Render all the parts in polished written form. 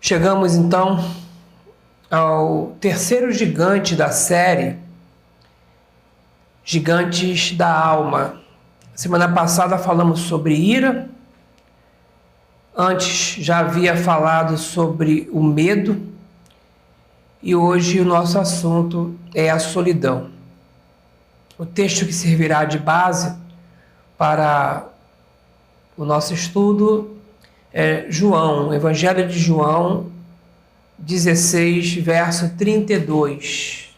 Chegamos então ao terceiro gigante da série, Gigantes da Alma. Semana passada falamos sobre ira, antes já havia falado sobre o medo e hoje o nosso assunto é a solidão. O texto que servirá de base para o nosso estudo é João, Evangelho de João 16, verso 32.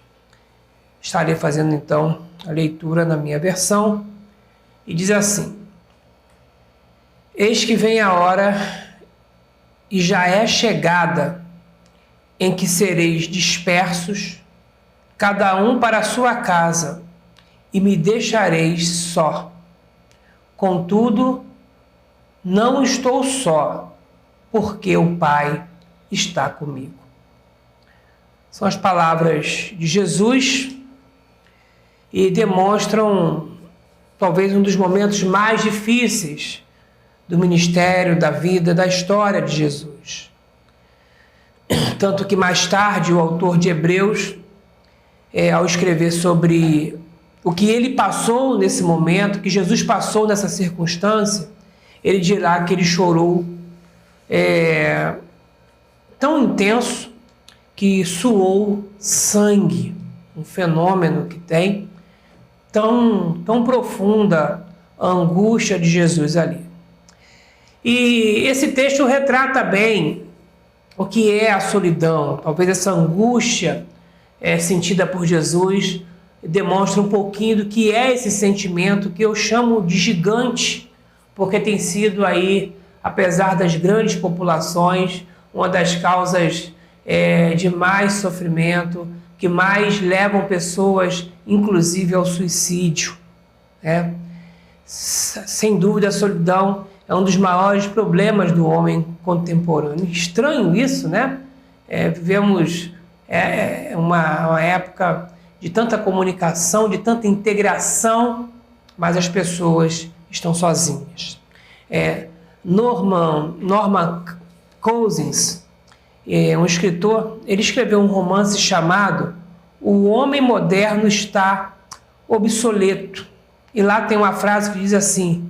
Estarei fazendo então a leitura na minha versão e diz assim: Eis que vem a hora e já é chegada em que sereis dispersos, cada um para a sua casa, e me deixareis só. Contudo, não estou só, porque o Pai está comigo. São as palavras de Jesus e demonstram talvez um dos momentos mais difíceis do ministério, da vida, da história de Jesus. Tanto que mais tarde o autor de Hebreus, ao escrever sobre o que ele passou nesse momento, que Jesus passou nessa circunstância, ele dirá que ele chorou tão intenso que suou sangue, um fenômeno que tem tão profunda a angústia de Jesus ali. E esse texto retrata bem o que é a solidão. Talvez essa angústia sentida por Jesus demonstra um pouquinho do que é esse sentimento que eu chamo de gigante, porque tem sido aí, apesar das grandes populações, uma das causas de mais sofrimento, que mais levam pessoas, inclusive, ao suicídio. Sem dúvida, a solidão é um dos maiores problemas do homem contemporâneo. Estranho isso, né? Vivemos uma época de tanta comunicação, de tanta integração, mas as pessoas estão sozinhas. Norman Cousins, um escritor, ele escreveu um romance chamado O Homem Moderno Está Obsoleto. E lá tem uma frase que diz assim: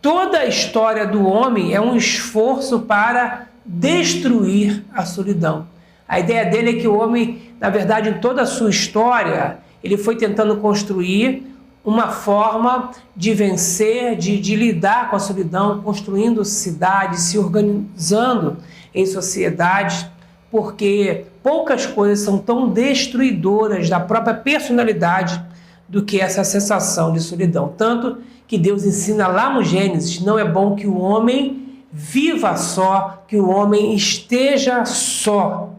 toda a história do homem é um esforço para destruir a solidão. A ideia dele é que o homem, na verdade, em toda a sua história, ele foi tentando construir uma forma de vencer, de lidar com a solidão, construindo cidades, se organizando em sociedades, porque poucas coisas são tão destruidoras da própria personalidade do que essa sensação de solidão. Tanto que Deus ensina lá no Gênesis, não é bom que o homem viva só, que o homem esteja só.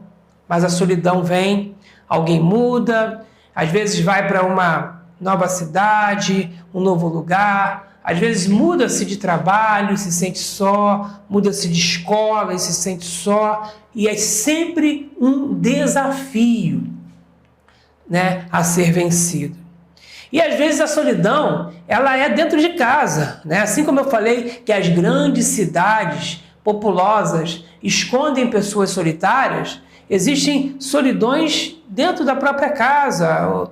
Mas a solidão vem, alguém muda, às vezes vai para uma nova cidade, um novo lugar, às vezes muda-se de trabalho e se sente só, muda-se de escola e se sente só, e é sempre um desafio, a ser vencido. E às vezes a solidão, ela é dentro de casa, Assim como eu falei que as grandes cidades populosas escondem pessoas solitárias, existem solidões dentro da própria casa.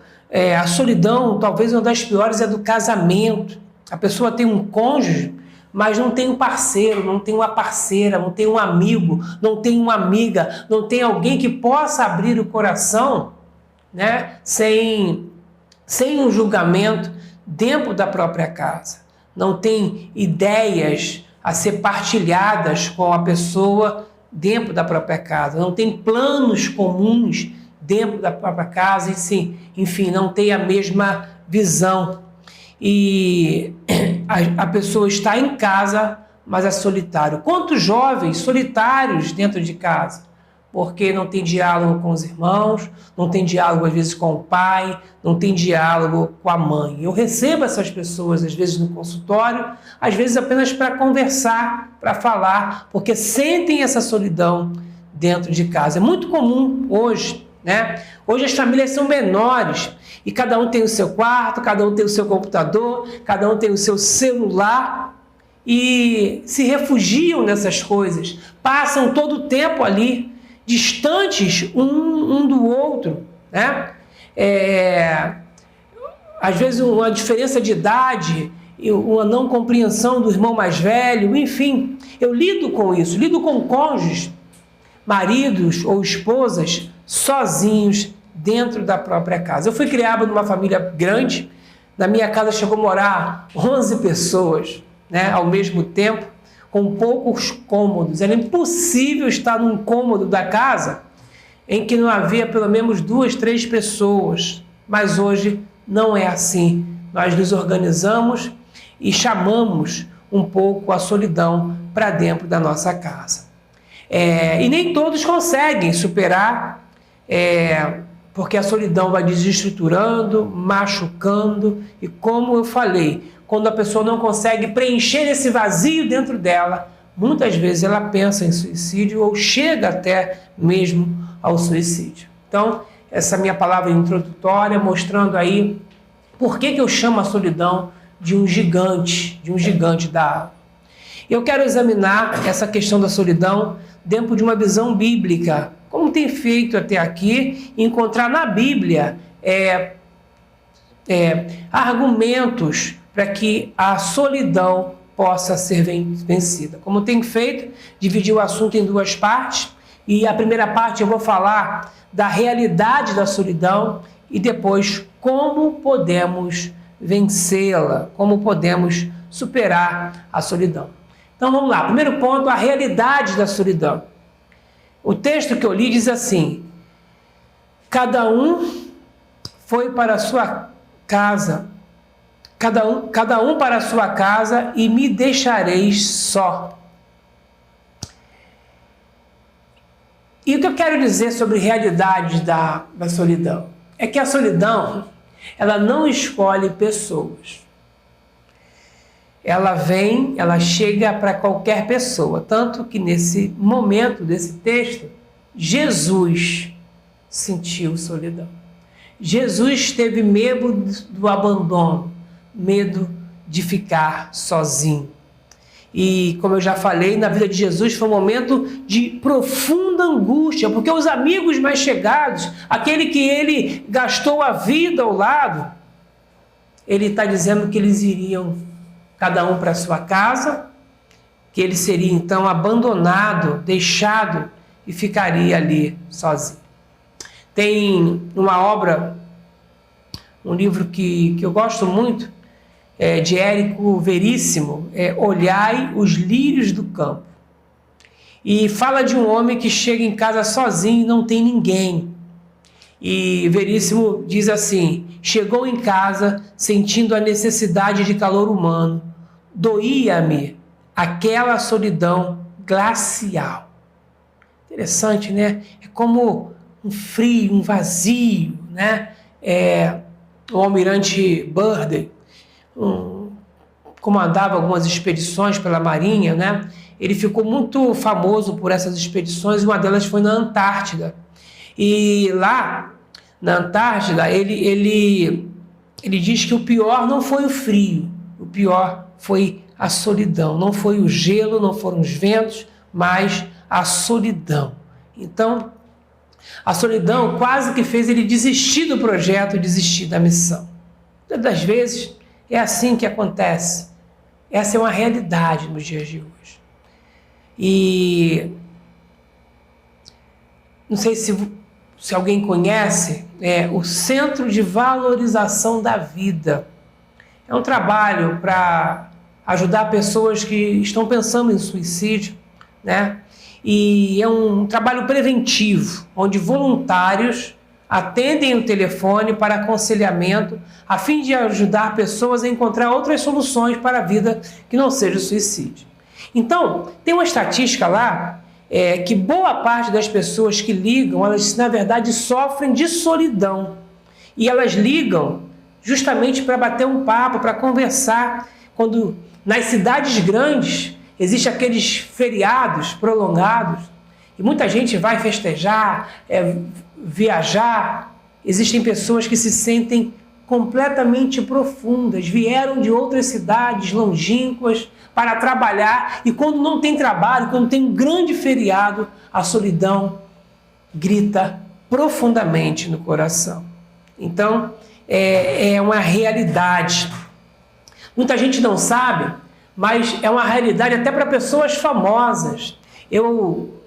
A solidão, talvez uma das piores, é do casamento. A pessoa tem um cônjuge, mas não tem um parceiro, não tem uma parceira, não tem um amigo, não tem uma amiga, não tem alguém que possa abrir o coração, sem um julgamento dentro da própria casa. Não tem ideias a ser partilhadas com a pessoa dentro da própria casa. Não tem planos comuns dentro da própria casa, enfim, não tem a mesma visão. E a pessoa está em casa, mas é solitário. Quantos jovens solitários dentro de casa? Porque não tem diálogo com os irmãos, não tem diálogo às vezes com o pai, não tem diálogo com a mãe. Eu recebo essas pessoas às vezes no consultório, às vezes apenas para conversar, para falar, porque sentem essa solidão dentro de casa. É muito comum hoje, Hoje as famílias são menores e cada um tem o seu quarto, cada um tem o seu computador, cada um tem o seu celular e se refugiam nessas coisas, passam todo o tempo ali distantes um do outro, né? Às vezes uma diferença de idade, uma não compreensão do irmão mais velho, enfim, eu lido com isso, lido com cônjuges, maridos ou esposas sozinhos dentro da própria casa. Eu fui criado numa família grande, na minha casa chegou a morar 11 pessoas, né, ao mesmo tempo, com poucos cômodos. Era impossível estar num cômodo da casa em que não havia pelo menos 2, 3 pessoas, mas hoje não é assim. Nós nos organizamos e chamamos um pouco a solidão para dentro da nossa casa. E nem todos conseguem superar, porque a solidão vai desestruturando, machucando, e como eu falei, quando a pessoa não consegue preencher esse vazio dentro dela, muitas vezes ela pensa em suicídio ou chega até mesmo ao suicídio. Então, essa minha palavra introdutória, mostrando aí por que eu chamo a solidão de um gigante da alma. Eu quero examinar essa questão da solidão dentro de uma visão bíblica, como tem feito até aqui, encontrar na Bíblia argumentos para que a solidão possa ser vencida. Como tem feito, dividi o assunto em 2 partes, e a primeira parte eu vou falar da realidade da solidão e depois como podemos vencê-la, como podemos superar a solidão. Então vamos lá, primeiro ponto, a realidade da solidão. O texto que eu li diz assim: cada um foi para a sua casa, cada um para a sua casa, e me deixareis só. E o que eu quero dizer sobre realidade da solidão? É que a solidão, ela não escolhe pessoas. Ela vem, ela chega para qualquer pessoa. Tanto que nesse momento desse texto, Jesus sentiu solidão. Jesus teve medo do abandono, medo de ficar sozinho. E, como eu já falei, na vida de Jesus foi um momento de profunda angústia, porque os amigos mais chegados, aquele que ele gastou a vida ao lado, ele está dizendo que eles iriam cada um para a sua casa, que ele seria então abandonado, deixado e ficaria ali sozinho. Tem uma obra, um livro que eu gosto muito, de Érico Veríssimo, Olhai os Lírios do Campo. E fala de um homem que chega em casa sozinho e não tem ninguém. E Veríssimo diz assim: chegou em casa sentindo a necessidade de calor humano. Doía-me aquela solidão glacial. Interessante, né? É como um frio, um vazio, né? O almirante Burdey comandava algumas expedições pela Marinha, né? Ele ficou muito famoso por essas expedições, uma delas foi na Antártida. E lá, na Antártida, ele diz que o pior não foi o frio, o pior foi a solidão. Não foi o gelo, não foram os ventos, mas a solidão. Então, a solidão quase que fez ele desistir do projeto, desistir da missão. Muitas das vezes, é assim que acontece. Essa é uma realidade nos dias de hoje. E não sei se alguém conhece, o Centro de Valorização da Vida. É um trabalho para ajudar pessoas que estão pensando em suicídio, né? E é um trabalho preventivo, onde voluntários atendem o telefone para aconselhamento, a fim de ajudar pessoas a encontrar outras soluções para a vida que não seja o suicídio. Então, tem uma estatística lá, que boa parte das pessoas que ligam, elas na verdade sofrem de solidão. E elas ligam justamente para bater um papo, para conversar. Quando nas cidades grandes existem aqueles feriados prolongados, e muita gente vai festejar, viajar. Existem pessoas que se sentem completamente profundas, vieram de outras cidades longínquas para trabalhar, e quando não tem trabalho, quando tem um grande feriado, a solidão grita profundamente no coração. Então, é uma realidade. Muita gente não sabe, mas é uma realidade até para pessoas famosas. Eu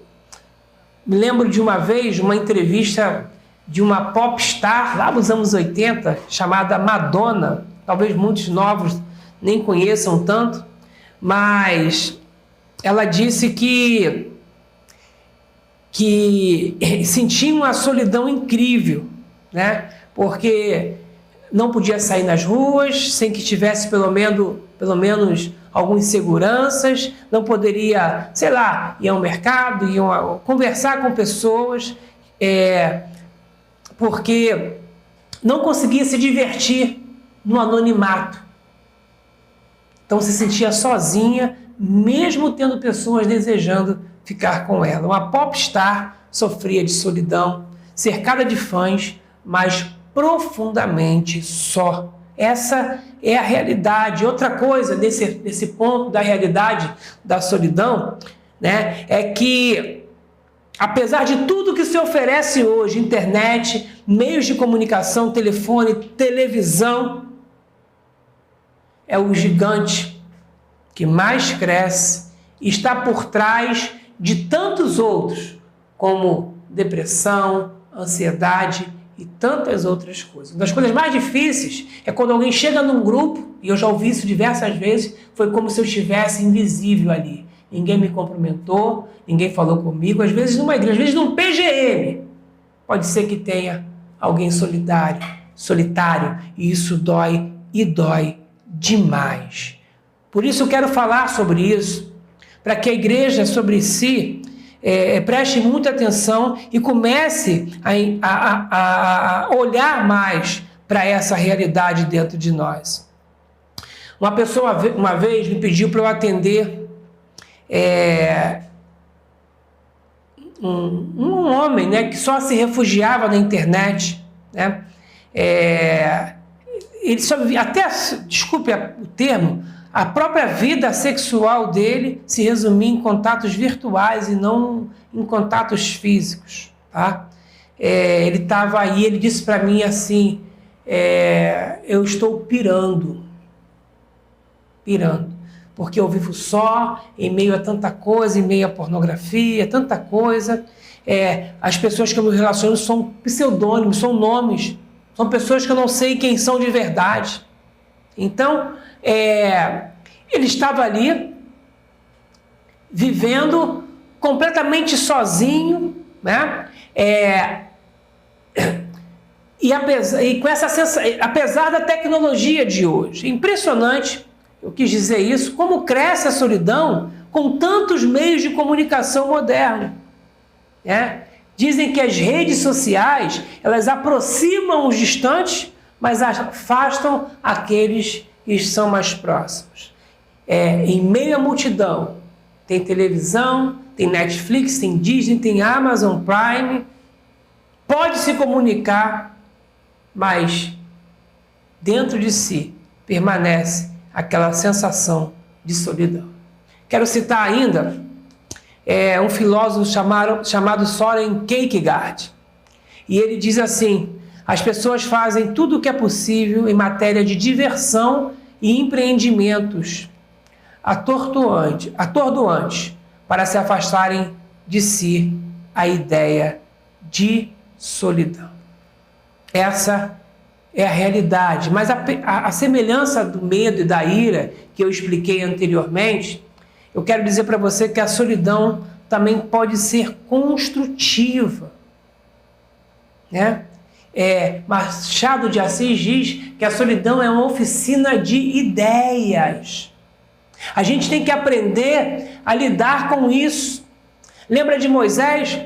me lembro de uma vez, uma entrevista de uma popstar lá nos anos 80, chamada Madonna. Talvez muitos novos nem conheçam tanto, mas ela disse que sentia uma solidão incrível, né? Porque não podia sair nas ruas sem que tivesse pelo menos algumas seguranças, não poderia, sei lá, ir ao mercado, conversar com pessoas, porque não conseguia se divertir no anonimato. Então se sentia sozinha, mesmo tendo pessoas desejando ficar com ela. Uma popstar sofria de solidão, cercada de fãs, mas profundamente só. Essa é a realidade. Outra coisa desse ponto da realidade da solidão, né, é que, apesar de tudo que se oferece hoje, internet, meios de comunicação, telefone, televisão, é o gigante que mais cresce e está por trás de tantos outros, como depressão, ansiedade e tantas outras coisas. Uma das coisas mais difíceis é quando alguém chega num grupo, e eu já ouvi isso diversas vezes, foi como se eu estivesse invisível ali. Ninguém me cumprimentou, ninguém falou comigo, às vezes numa igreja, às vezes num PGM. Pode ser que tenha alguém solitário, e isso dói e dói demais. Por isso eu quero falar sobre isso, para que a igreja sobre si preste muita atenção e comece a olhar mais para essa realidade dentro de nós. Uma pessoa uma vez me pediu para eu atender um homem, né, que só se refugiava na internet, né? Ele só vivia, até, desculpe o termo, a própria vida sexual dele se resumia em contatos virtuais e não em contatos físicos, tá? Ele estava aí, ele disse para mim assim, eu estou pirando, porque eu vivo só, em meio a tanta coisa, em meio à pornografia, tanta coisa. As pessoas que eu me relaciono são pseudônimos, são nomes, são pessoas que eu não sei quem são de verdade. Então, ele estava ali, vivendo completamente sozinho, né? E com essa sensação, apesar da tecnologia de hoje, impressionante, eu quis dizer isso, como cresce a solidão com tantos meios de comunicação modernos, né? Dizem que as redes sociais, elas aproximam os distantes, mas afastam aqueles que são mais próximos. Em meio à multidão, tem televisão, tem Netflix, tem Disney, tem Amazon Prime, pode se comunicar, mas dentro de si permanece aquela sensação de solidão. Quero citar ainda um filósofo chamado Søren Kierkegaard. E ele diz assim: as pessoas fazem tudo o que é possível em matéria de diversão e empreendimentos atordoantes para se afastarem de si a ideia de solidão. Essa é a realidade, mas a semelhança do medo e da ira que eu expliquei anteriormente, eu quero dizer para você que a solidão também pode ser construtiva, né? Machado de Assis diz que a solidão é uma oficina de ideias. A gente tem que aprender a lidar com isso. Lembra de Moisés?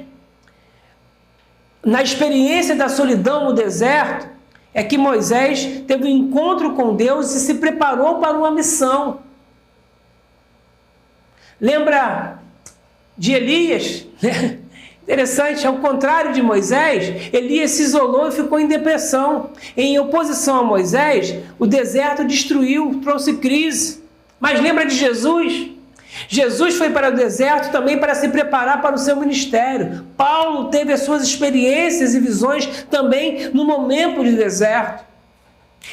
Na experiência da solidão no deserto, é que Moisés teve um encontro com Deus e se preparou para uma missão. Lembra de Elias? Interessante, ao contrário de Moisés, Elias se isolou e ficou em depressão. Em oposição a Moisés, o deserto destruiu, trouxe crise. Mas lembra de Jesus? Jesus foi para o deserto também para se preparar para o seu ministério. Paulo teve as suas experiências e visões também no momento de deserto.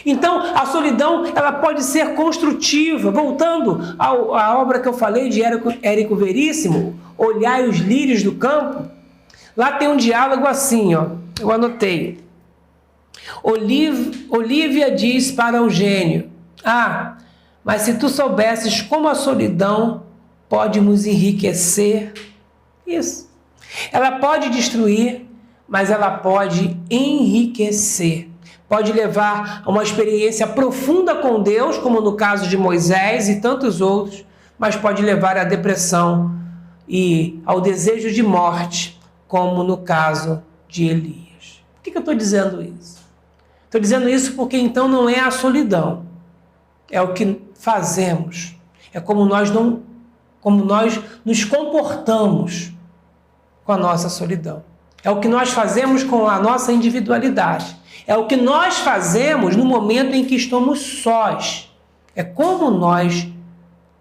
Então, a solidão, ela pode ser construtiva. Voltando à obra que eu falei de Érico Veríssimo, Olhai os lírios do campo, lá tem um diálogo assim, ó, eu anotei. Olívia diz para Eugênio: ah, mas se tu soubesses como a solidão pode nos enriquecer. Isso. Ela pode destruir, mas ela pode enriquecer. Pode levar a uma experiência profunda com Deus, como no caso de Moisés e tantos outros, mas pode levar à depressão e ao desejo de morte, como no caso de Elias. Por que eu estou dizendo isso? Estou dizendo isso porque então não é a solidão, é o que fazemos, é como nós nos comportamos com a nossa solidão. É o que nós fazemos com a nossa individualidade. É o que nós fazemos no momento em que estamos sós. É como nós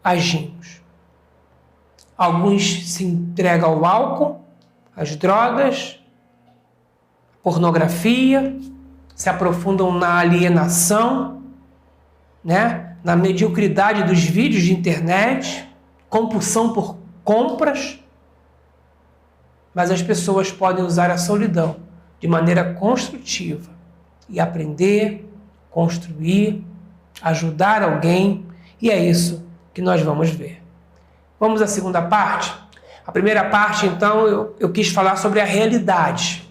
agimos. Alguns se entregam ao álcool, às drogas, pornografia, se aprofundam na alienação, né? Na mediocridade dos vídeos de internet, compulsão por compras. Mas as pessoas podem usar a solidão de maneira construtiva e aprender, construir, ajudar alguém, e é isso que nós vamos ver. Vamos à segunda parte? A primeira parte, então, eu quis falar sobre a realidade.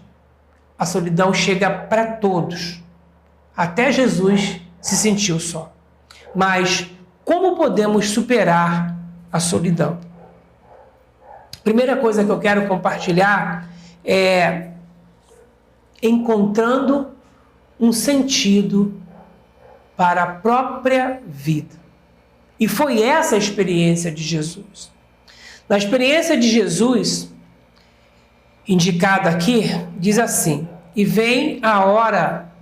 A solidão chega para todos. Até Jesus se sentiu só. Mas como podemos superar a solidão? Primeira coisa que eu quero compartilhar é encontrando um sentido para a própria vida. E foi essa a experiência de Jesus. Na experiência de Jesus, indicada aqui, diz assim: e vem a hora,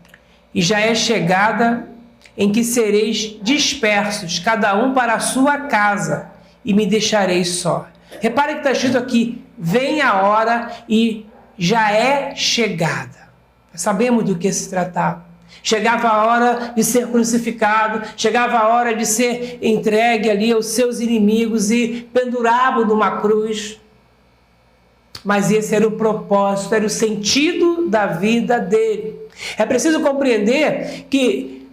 e já é chegada, em que sereis dispersos, cada um para a sua casa, e me deixareis só. Repare que está escrito aqui: vem a hora e já é chegada. Sabemos do que se tratava. Chegava a hora de ser crucificado, chegava a hora de ser entregue ali aos seus inimigos e pendurado numa cruz. Mas esse era o propósito, era o sentido da vida dele. É preciso compreender que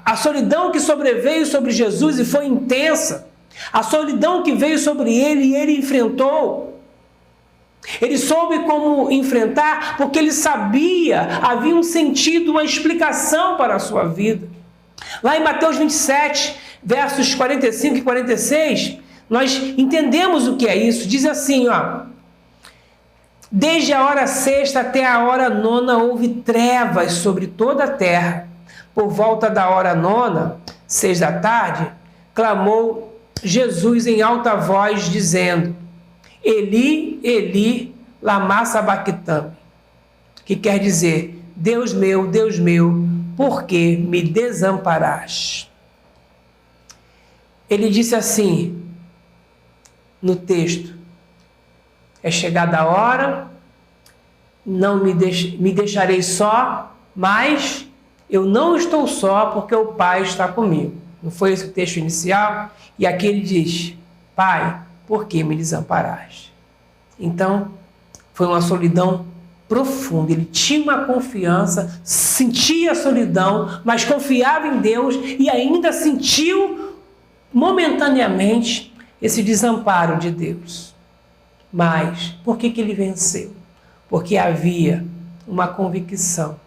a solidão que sobreveio sobre Jesus e foi intensa, a solidão que veio sobre ele e ele enfrentou, ele soube como enfrentar, porque ele sabia, havia um sentido, uma explicação para a sua vida. Lá em Mateus 27, versos 45 e 46, nós entendemos o que é isso. Diz assim, ó: desde a hora sexta até a hora nona houve trevas sobre toda a terra. Por volta da hora nona, 6 da tarde, clamou Jesus em alta voz, dizendo: Eli, Eli, lama sabachthani, que quer dizer: Deus meu, por que me desamparaste? Ele disse assim no texto: é chegada a hora, não me deixarei só, mas eu não estou só porque o Pai está comigo. Não foi esse o texto inicial? E aqui ele diz: Pai, por que me desamparaste? Então, foi uma solidão profunda. Ele tinha uma confiança, sentia a solidão, mas confiava em Deus e ainda sentiu momentaneamente esse desamparo de Deus. Mas por que ele venceu? Porque havia uma convicção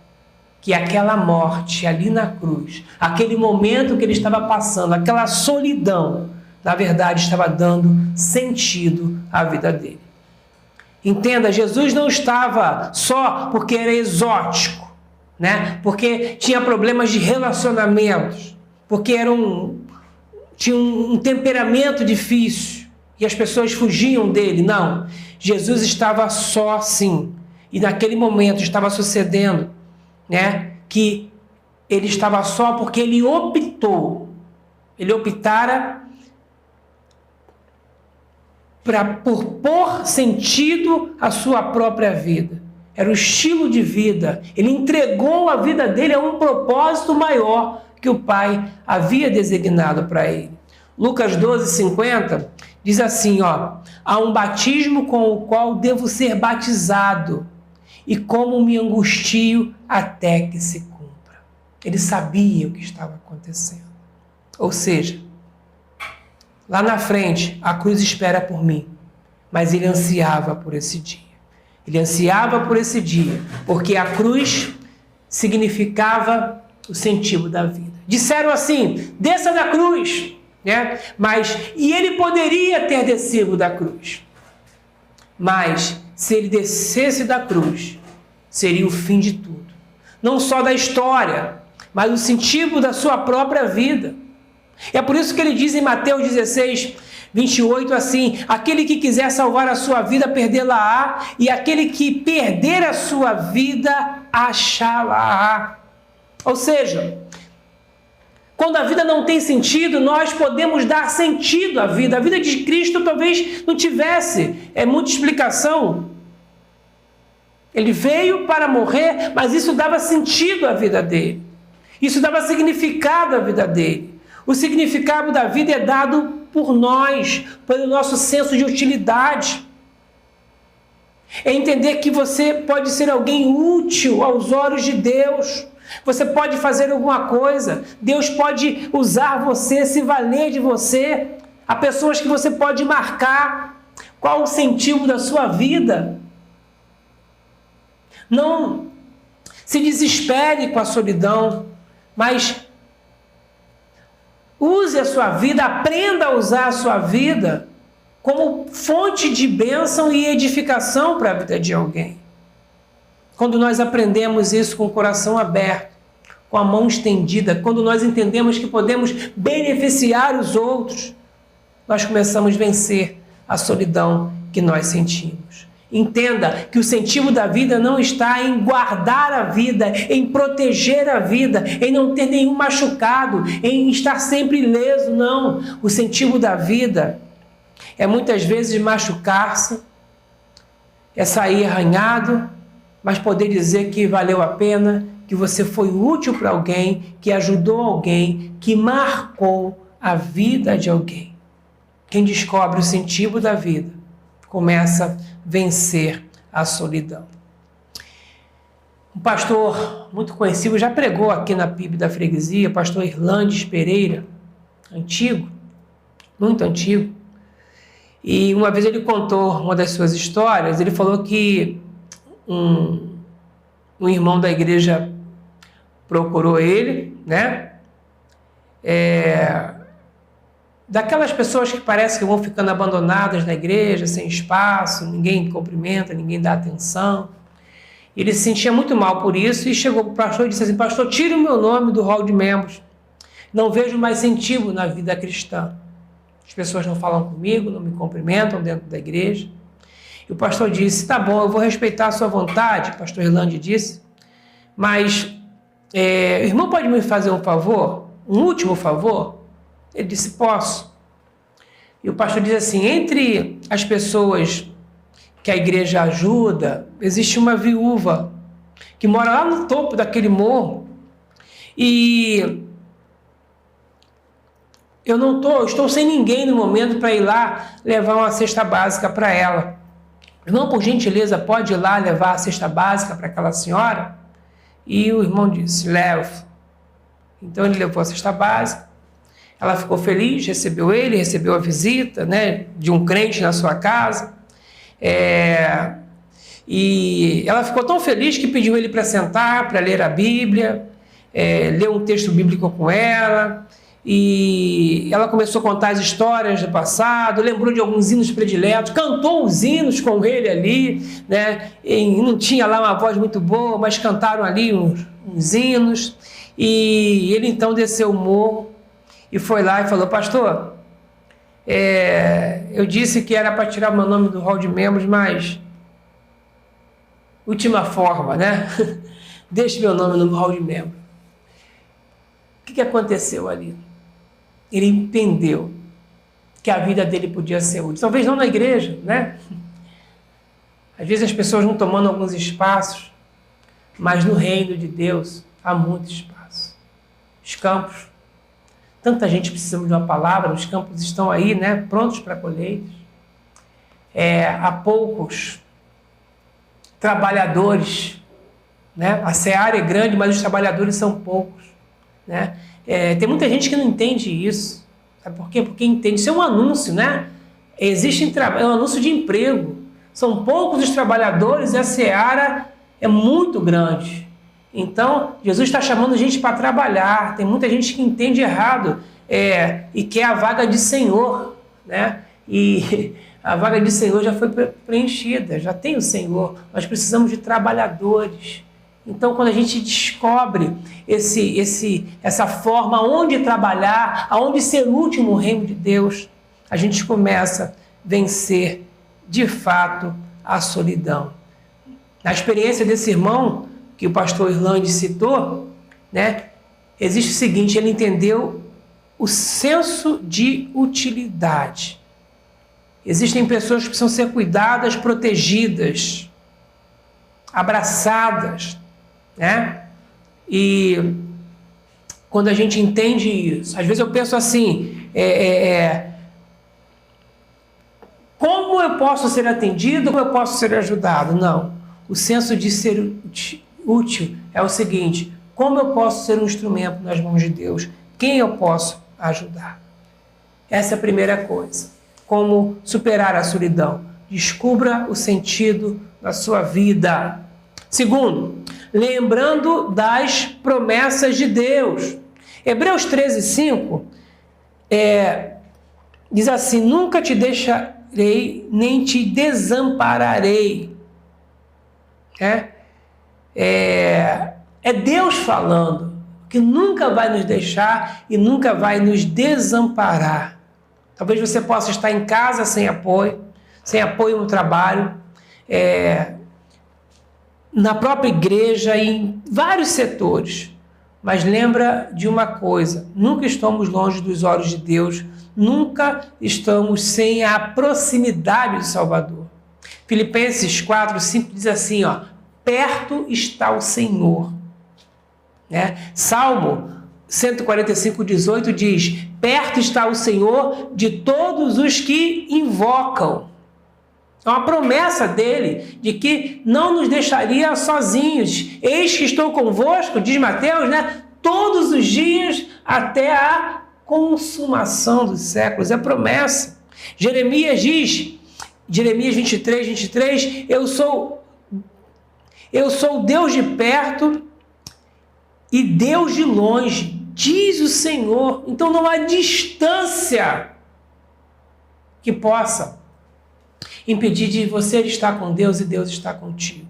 que aquela morte ali na cruz, aquele momento que ele estava passando, aquela solidão, na verdade estava dando sentido à vida dele. Entenda, Jesus não estava só porque era exótico, né? Porque tinha problemas de relacionamentos, porque tinha um temperamento difícil e as pessoas fugiam dele. Não, Jesus estava só sim. E naquele momento estava sucedendo, né, que ele estava só porque ele optara por pôr sentido à sua própria vida. Era o estilo de vida. Ele entregou a vida dele a um propósito maior que o Pai havia designado para ele. Lucas 12:50 diz assim, há um batismo com o qual devo ser batizado, e como me angustio até que se cumpra. Ele sabia o que estava acontecendo. Ou seja, lá na frente, a cruz espera por mim, mas ele ansiava por esse dia. Ele ansiava por esse dia, porque a cruz significava o sentido da vida. Disseram assim, desça da cruz, né? E ele poderia ter descido da cruz. Mas, se ele descesse da cruz, seria o fim de tudo. Não só da história, mas o sentido da sua própria vida. É por isso que ele diz em Mateus 16:28 assim, aquele que quiser salvar a sua vida, perdê-la-á, e aquele que perder a sua vida, achá-la-á. Ou seja, quando a vida não tem sentido, nós podemos dar sentido à vida. A vida de Cristo talvez não tivesse muita explicação. Ele veio para morrer, mas isso dava sentido à vida dele. Isso dava significado à vida dele. O significado da vida é dado por nós, pelo nosso senso de utilidade. É entender que você pode ser alguém útil aos olhos de Deus. Você pode fazer alguma coisa. Deus pode usar você, se valer de você. Há pessoas que você pode marcar. Qual o sentido da sua vida? Não se desespere com a solidão, mas use a sua vida, aprenda a usar a sua vida como fonte de bênção e edificação para a vida de alguém. Quando nós aprendemos isso com o coração aberto, com a mão estendida, quando nós entendemos que podemos beneficiar os outros, nós começamos a vencer a solidão que nós sentimos. Entenda que o sentido da vida não está em guardar a vida, em proteger a vida, em não ter nenhum machucado, em estar sempre ileso, não. O sentido da vida é muitas vezes machucar-se, é sair arranhado, mas poder dizer que valeu a pena, que você foi útil para alguém, que ajudou alguém, que marcou a vida de alguém. Quem descobre o sentido da vida começa a vencer a solidão. Um pastor muito conhecido, já pregou aqui na PIB da Freguesia, pastor Irlandes Pereira, antigo, muito antigo, e uma vez ele contou uma das suas histórias. Ele falou que um irmão da igreja procurou ele, né? Daquelas pessoas que parece que vão ficando abandonadas na igreja, sem espaço, ninguém cumprimenta, ninguém dá atenção. Ele se sentia muito mal por isso e chegou para o pastor e disse assim: pastor, tire o meu nome do hall de membros. Não vejo mais sentido na vida cristã. As pessoas não falam comigo, não me cumprimentam dentro da igreja. E o pastor disse: tá bom, eu vou respeitar a sua vontade, o pastor Irlande disse, mas o irmão pode me fazer um favor? Um último favor? Ele disse: posso. E o pastor diz assim: entre as pessoas que a igreja ajuda, existe uma viúva que mora lá no topo daquele morro e eu estou sem ninguém no momento para ir lá levar uma cesta básica para ela. Irmão, por gentileza, pode ir lá levar a cesta básica para aquela senhora? E o irmão disse: levo. Então ele levou a cesta básica. Ela ficou feliz, recebeu ele, recebeu a visita, né, de um crente na sua casa. E ela ficou tão feliz que pediu ele para sentar, para ler a Bíblia, ler um texto bíblico com ela. E ela começou a contar as histórias do passado, lembrou de alguns hinos prediletos, cantou os hinos com ele ali, né? E não tinha lá uma voz muito boa, mas cantaram ali uns hinos. E ele então desceu o morro e foi lá e falou: pastor, eu disse que era para tirar o meu nome do hall de membros, mas última forma, né? Deixe meu nome no hall de membros. O que aconteceu ali? Ele entendeu que a vida dele podia ser útil. Talvez não na igreja, né? Às vezes as pessoas vão tomando alguns espaços, mas no reino de Deus há muito espaço. Os campos, tanta gente precisa de uma palavra, os campos estão aí, né, prontos para colheitas. Há poucos trabalhadores, né? A seara é grande, mas os trabalhadores são poucos, né? Tem muita gente que não entende isso. Sabe por quê? Porque entende. Isso é um anúncio, né? É um anúncio de emprego. São poucos os trabalhadores e a seara é muito grande. Então, Jesus está chamando gente para trabalhar. Tem muita gente que entende errado e quer a vaga de Senhor, né? E a vaga de Senhor já foi preenchida, já tem o Senhor. Nós precisamos de trabalhadores. Então, quando a gente descobre essa forma onde trabalhar, aonde ser útil no reino de Deus, a gente começa a vencer, de fato, a solidão. Na experiência desse irmão, que o pastor Irlande citou, né, existe o seguinte: ele entendeu o senso de utilidade. Existem pessoas que precisam ser cuidadas, protegidas, abraçadas, né? E quando a gente entende isso, às vezes eu penso assim, como eu posso ser atendido, como eu posso ser ajudado? Não, o senso de ser útil é o seguinte: como eu posso ser um instrumento nas mãos de Deus? Quem eu posso ajudar? Essa é a primeira coisa. Como superar a solidão? Descubra o sentido da sua vida. Segundo, lembrando das promessas de Deus. Hebreus 13:5 diz assim: nunca deixarei, nem te desampararei. É Deus falando que nunca vai nos deixar e nunca vai nos desamparar. Talvez você possa estar em casa sem apoio no trabalho, na própria igreja, em vários setores. Mas lembra de uma coisa: nunca estamos longe dos olhos de Deus, nunca estamos sem a proximidade do Salvador. Filipenses 4:5 diz assim, perto está o Senhor. Né? Salmo 145:18 diz: perto está o Senhor de todos os que invocam. É uma promessa dele, de que não nos deixaria sozinhos. Eis que estou convosco, diz Mateus, né? Todos os dias até a consumação dos séculos. É promessa. Jeremias diz, Jeremias 23:23, eu sou Deus de perto e Deus de longe, diz o Senhor. Então não há distância que possa impedir de você estar com Deus e Deus estar contigo.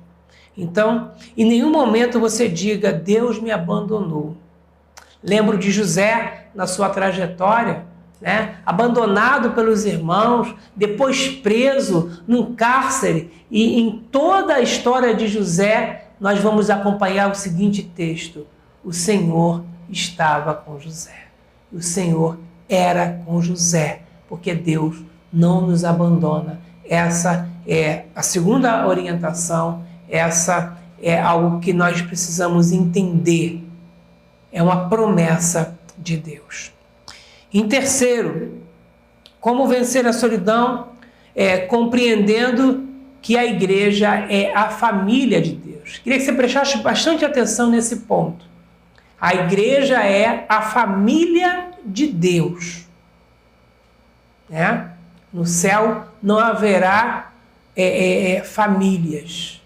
Então, em nenhum momento você diga: Deus me abandonou. Lembro de José na sua trajetória, né? Abandonado pelos irmãos, depois preso num cárcere, e em toda a história de José nós vamos acompanhar o seguinte texto: o Senhor estava com José. O Senhor era com José, porque Deus não nos abandona. Essa é a segunda orientação, essa é algo que nós precisamos entender. É uma promessa de Deus. Em terceiro, como vencer a solidão? Compreendendo que a igreja é a família de Deus. Queria que você prestasse bastante atenção nesse ponto. A igreja é a família de Deus. Né? No céu não haverá famílias,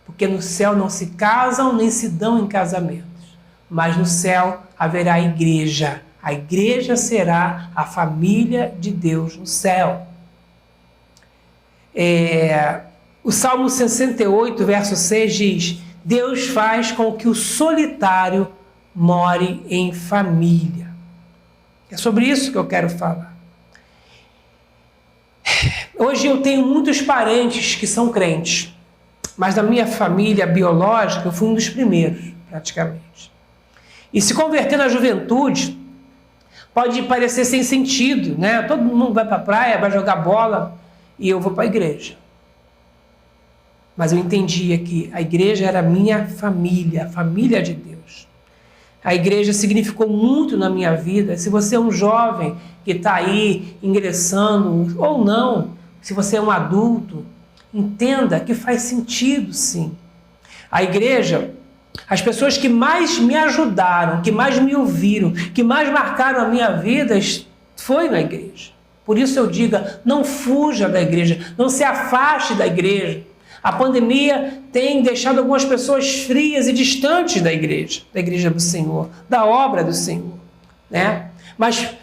porque no céu não se casam nem se dão em casamentos, mas no céu haverá igreja. A igreja será a família de Deus no céu. O Salmo 68, verso 6 diz: Deus faz com que o solitário more em família. É sobre isso que eu quero falar. Hoje eu tenho muitos parentes que são crentes, mas na minha família biológica eu fui um dos primeiros, praticamente. E se converter na juventude Pode parecer sem sentido, né? Todo mundo vai para a praia, vai jogar bola e eu vou para a igreja. Mas eu entendia que a igreja era a minha família, a família de Deus. A igreja significou muito na minha vida. Se você é um jovem que está aí ingressando, ou não, se você é um adulto, entenda que faz sentido, sim. A igreja, as pessoas que mais me ajudaram, que mais me ouviram, que mais marcaram a minha vida, foi na igreja. Por isso eu digo, não fuja da igreja, não se afaste da igreja. A pandemia tem deixado algumas pessoas frias e distantes da igreja do Senhor, da obra do Senhor, né? Mas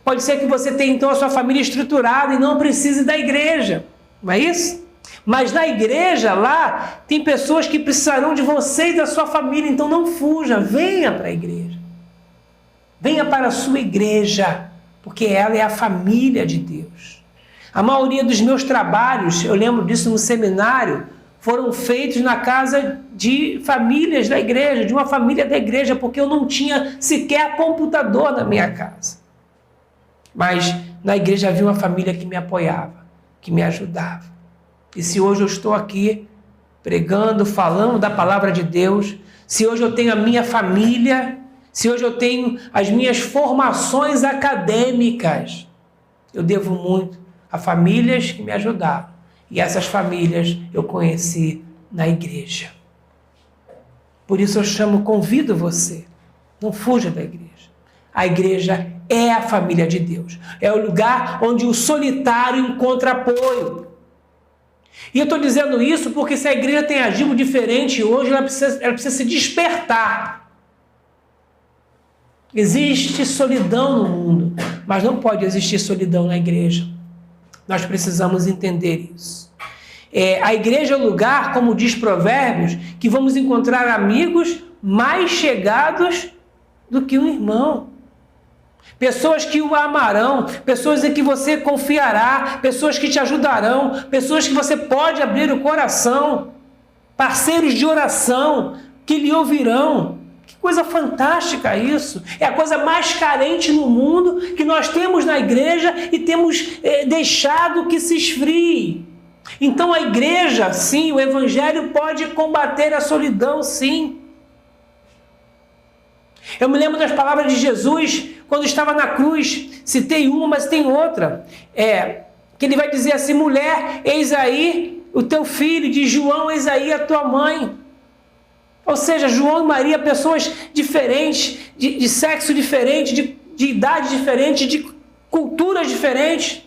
pode ser que você tenha então a sua família estruturada e não precise da igreja, não é isso? Mas na igreja lá tem pessoas que precisarão de você e da sua família, então não fuja, venha para a igreja. Venha para a sua igreja, porque ela é a família de Deus. A maioria dos meus trabalhos, eu lembro disso no seminário, foram feitos na casa de famílias da igreja, de uma família da igreja, porque eu não tinha sequer computador na minha casa. Mas na igreja havia uma família que me apoiava, que me ajudava. E se hoje eu estou aqui pregando, falando da palavra de Deus, se hoje eu tenho a minha família, se hoje eu tenho as minhas formações acadêmicas, eu devo muito a famílias que me ajudaram. E essas famílias eu conheci na igreja. Por isso eu convido você, não fuja da igreja. A igreja é a família de Deus. É o lugar onde o solitário encontra apoio. E eu estou dizendo isso porque se a igreja tem agido diferente hoje, ela precisa se despertar. Existe solidão no mundo, mas não pode existir solidão na igreja. Nós precisamos entender isso. A igreja é o lugar, como diz Provérbios, que vamos encontrar amigos mais chegados do que um irmão. Pessoas que o amarão, pessoas em que você confiará, pessoas que te ajudarão, pessoas que você pode abrir o coração, parceiros de oração que lhe ouvirão. Que coisa fantástica isso! É a coisa mais carente no mundo que nós temos na igreja e temos deixado que se esfrie. Então a igreja, sim, o evangelho pode combater a solidão, sim. Eu me lembro das palavras de Jesus quando estava na cruz. Citei uma, mas tem outra. Que ele vai dizer assim: mulher, eis aí o teu filho. De João, eis aí a tua mãe. Ou seja, João e Maria, pessoas diferentes, de sexo diferente, de idade diferente, de culturas diferentes.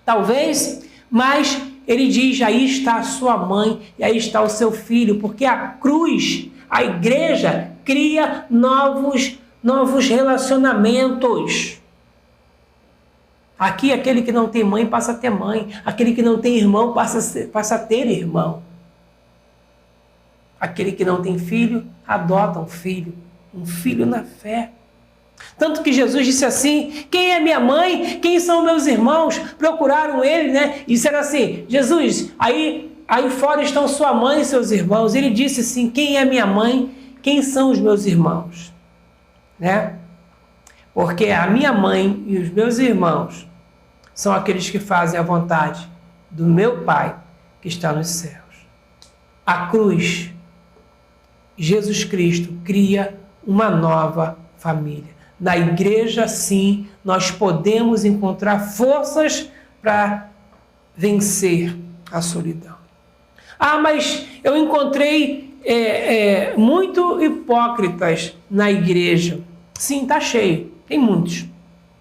Talvez, mas ele diz: aí está a sua mãe e aí está o seu filho. Porque a cruz, a igreja, cria novos relacionamentos. Aqui, aquele que não tem mãe passa a ter mãe. Aquele que não tem irmão passa a ter irmão. Aquele que não tem filho, adota um filho na fé. Tanto que Jesus disse assim: quem é minha mãe? Quem são meus irmãos? Procuraram ele, né? E disseram assim: Jesus, aí fora estão sua mãe e seus irmãos. Ele disse assim: quem é minha mãe? Quem são os meus irmãos? Né? Porque a minha mãe e os meus irmãos são aqueles que fazem a vontade do meu Pai que está nos céus. A cruz, Jesus Cristo cria uma nova família. Na igreja, sim, nós podemos encontrar forças para vencer a solidão. Ah, mas eu encontrei muito hipócritas na igreja. Sim, está cheio, tem muitos.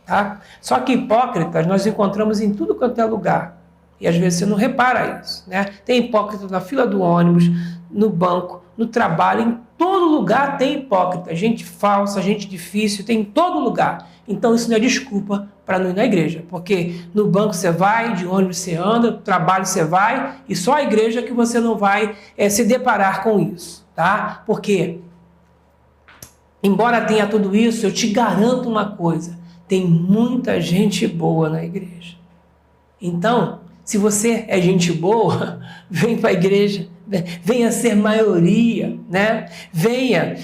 Tá? Só que hipócritas nós encontramos em tudo quanto é lugar. E às vezes você não repara isso. Né? Tem hipócritas na fila do ônibus, no banco, no trabalho, em todo lugar tem hipócrita. Gente falsa, gente difícil, tem em todo lugar. Então isso não é desculpa para não ir na igreja. Porque no banco você vai, de ônibus você anda, no trabalho você vai, e só a igreja que você não vai se deparar com isso. Tá? Porque, embora tenha tudo isso, eu te garanto uma coisa: tem muita gente boa na igreja. Então, Se você é gente boa, vem para a igreja, venha ser maioria, né? Venha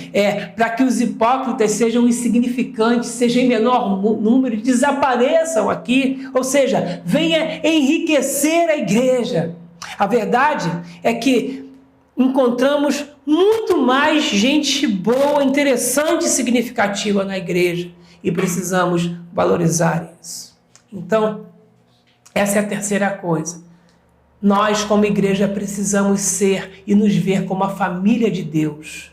para que os hipócritas sejam insignificantes, sejam em menor número e desapareçam aqui. Ou seja, venha enriquecer a igreja. A verdade é que encontramos muito mais gente boa, interessante e significativa na igreja e precisamos valorizar isso. Então, essa é a terceira coisa. Nós, como igreja, precisamos ser e nos ver como a família de Deus,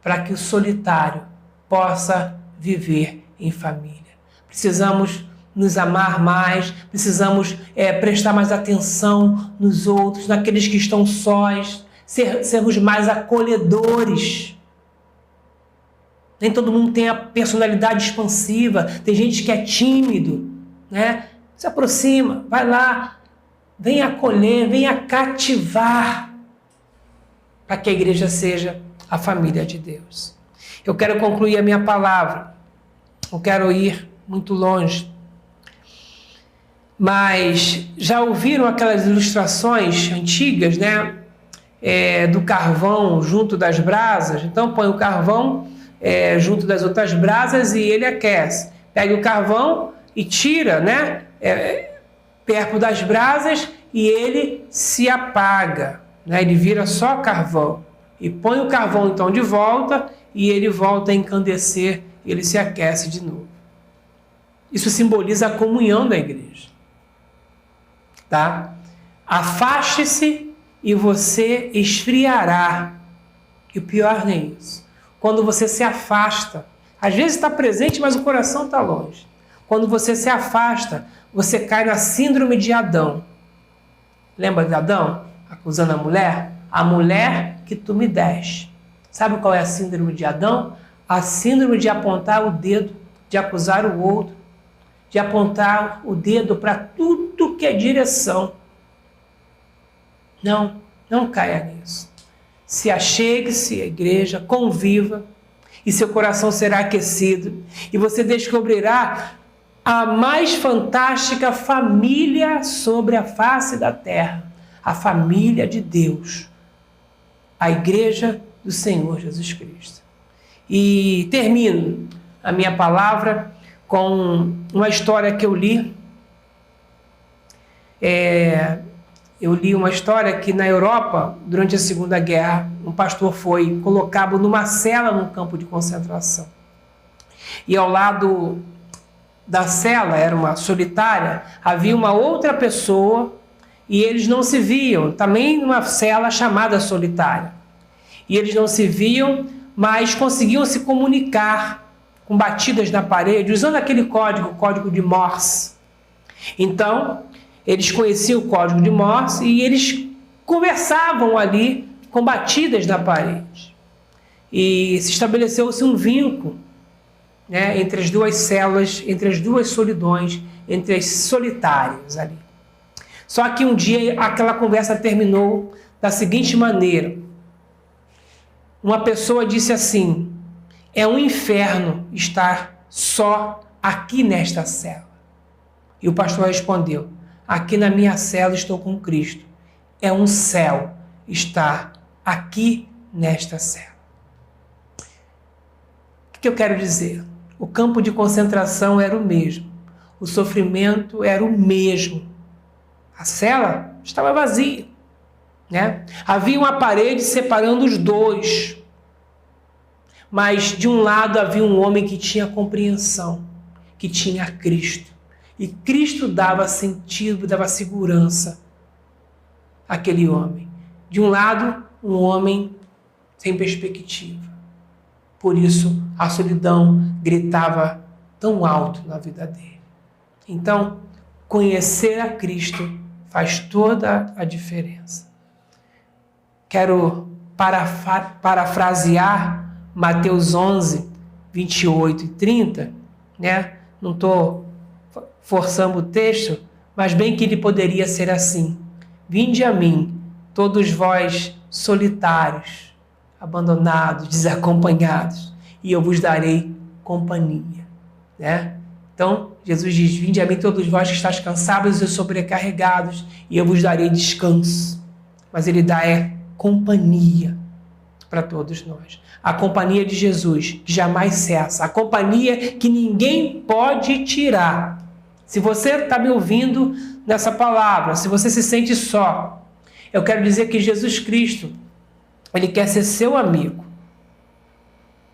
para que o solitário possa viver em família. Precisamos nos amar mais, precisamos prestar mais atenção nos outros, naqueles que estão sós, sermos mais acolhedores. Nem todo mundo tem a personalidade expansiva, tem gente que é tímido, né? Se aproxima, vai lá, vem acolher, vem cativar, para que a igreja seja a família de Deus. Eu quero concluir a minha palavra, não quero ir muito longe, mas já ouviram aquelas ilustrações antigas, né? Do carvão junto das brasas? Então põe o carvão junto das outras brasas e ele aquece. Pega o carvão e tira, né? Perto das brasas e ele se apaga, né? Ele vira só carvão. E põe o carvão então de volta e ele volta a encandecer e ele se aquece de novo. Isso simboliza a comunhão da igreja. Tá? Afaste-se e você esfriará. E o pior nem é isso. Quando você se afasta, às vezes está presente, mas o coração está longe. Quando você se afasta, você cai na síndrome de Adão. Lembra de Adão acusando a mulher? A mulher que tu me deste. Sabe qual é a síndrome de Adão? A síndrome de apontar o dedo, de acusar o outro, de apontar o dedo para tudo que é direção. Não caia nisso. Se achegue-se à igreja, conviva, e seu coração será aquecido, e você descobrirá a mais fantástica família sobre a face da terra, a família de Deus, a igreja do Senhor Jesus Cristo. E termino a minha palavra com uma história que eu li. Eu li uma história que na Europa, durante a Segunda Guerra, um pastor foi colocado numa cela num campo de concentração. E ao lado da cela, era uma solitária, havia uma outra pessoa e eles não se viam, também numa cela chamada solitária. E eles não se viam, mas conseguiam se comunicar com batidas na parede, usando aquele código, o código de Morse. Então, eles conheciam o código de Morse e eles conversavam ali com batidas na parede. E se estabeleceu-se um vínculo, né, entre as duas células, entre as duas solidões, entre as solitárias ali. Só que um dia aquela conversa terminou da seguinte maneira. Uma pessoa disse assim: é um inferno estar só aqui nesta cela. E o pastor respondeu: aqui na minha cela estou com Cristo. É um céu estar aqui nesta cela. O que eu quero dizer? O campo de concentração era o mesmo. O sofrimento era o mesmo. A cela estava vazia, né? Havia uma parede separando os dois. Mas de um lado havia um homem que tinha compreensão, que tinha Cristo. E Cristo dava sentido, dava segurança àquele homem. De um lado, um homem sem perspectiva. Por isso, a solidão gritava tão alto na vida dele. Então, conhecer a Cristo faz toda a diferença. Quero parafrasear Mateus 11, 28 e 30, né? Não estou forçando o texto, mas bem que ele poderia ser assim: vinde a mim, todos vós solitários, abandonados, desacompanhados, e eu vos darei companhia, né? Então, Jesus diz: vinde a mim todos vós que estáis cansados e sobrecarregados, e eu vos darei descanso. Mas ele dá companhia para todos nós. A companhia de Jesus, que jamais cessa. A companhia que ninguém pode tirar. Se você está me ouvindo nessa palavra, se você se sente só, eu quero dizer que Jesus Cristo, ele quer ser seu amigo.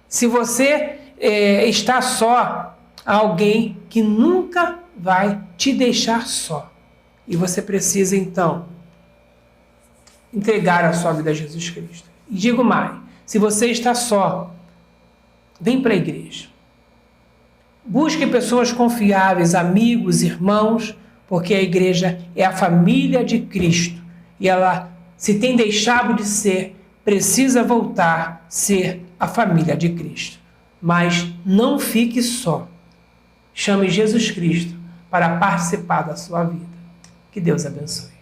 Se você está só, há alguém que nunca vai te deixar só. E você precisa, então, entregar a sua vida a Jesus Cristo. E digo mais, se você está só, vem para a igreja. Busque pessoas confiáveis, amigos, irmãos, porque a igreja é a família de Cristo. E ela, se tem deixado de ser, precisa voltar a ser a família de Cristo. Mas não fique só. Chame Jesus Cristo para participar da sua vida. Que Deus abençoe.